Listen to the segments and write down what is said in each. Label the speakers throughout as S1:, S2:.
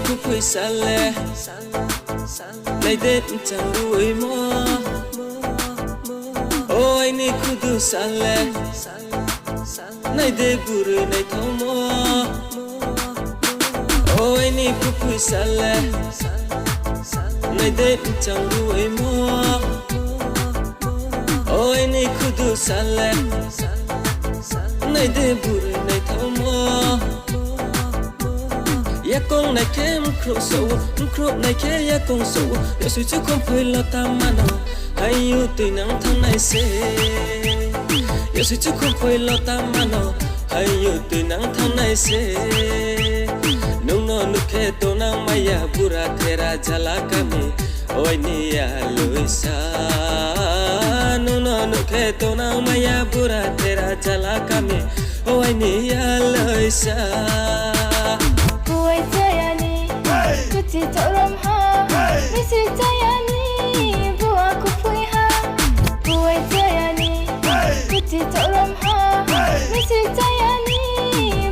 S1: phui sale nay đến chẳng đuổi mơ ôi ni kudu sale nay để buru nay thâu mơ ôi ni phui sale nay đến chẳng đuổi mơ ôi ni kudu sale nay để buru nay thâu mơ ya con này kem khro này ke ya con sâu ya suy chứ không phải lo ta mà nó hay yêu từ nắng tháng này sẽ ya suy chứ không phải lo ta mà nó hay yêu từ nắng tháng này sẽ nung no nuke to nang maya pura thera jala kami oi ni ya luisa nung no nuke to nang maya pura thera jala kami oi ni ya luisa
S2: Kuti torom ha, misi tayani, buah kupui ha. Buai tayani, kuti torom ha, misi tayani,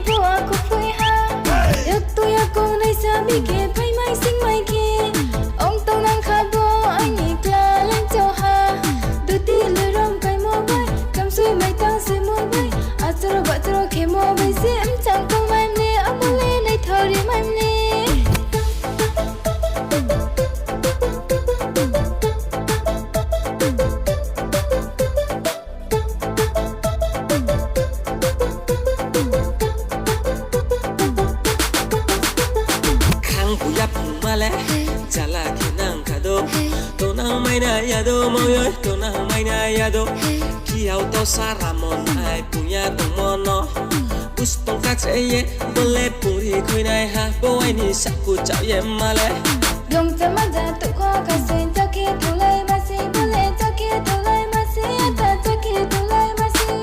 S2: buah kupui ha. Yak tu yak kong nai sabi ke, pai mai sing mai ke. Ong tong nang khabo, anh ni kla lang châu ha. Du ti le rom kai mo bai, kam sui mai tang sui mo bai. Atro ba tro ke mo bai se am chang kong mai ne, amule nai thori mai ne.
S1: Jala kinang kado, tonang may na yado moyo, tonang may na yado. Kiao to saramon ay punya tomono. Gustong katseye, boleh puri kui nai ha, boy ni saku chao ye male.
S2: Long sama jatuh kau kasih jaki tulai masih boleh jaki tulai masih ada jaki tulai masih.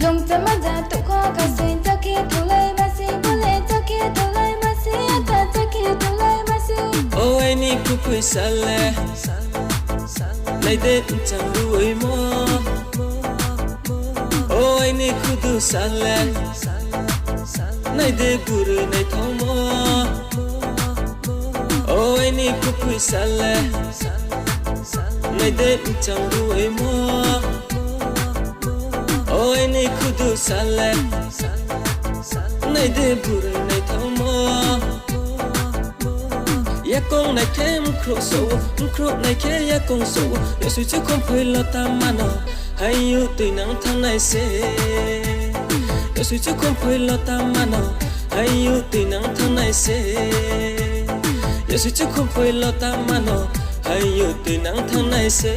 S2: Long sama jatuh kau kasih jaki tulai masih boleh jaki tulai masih ada jaki tulai masih.
S1: Ôi ni kupui sale, nay đến chẳng đuổi mơ. Ôi ni kudu sale, nay để buru nay thâu mơ. Ôi ni kupui sale, nay đến chẳng đuổi mơ. Ôi ni kudu sale, nay để buru nay thâu mơ. Ya con này kem khro này ke ya con sâu ya suy chứ không phải lo ta mà nó hay yêu từ nắng tháng này sẽ ya suy chứ không phải lo ta mà nó hay yêu từ nắng tháng này sẽ ya suy chứ không phải lo ta mà nó hay yêu từ nắng tháng này sẽ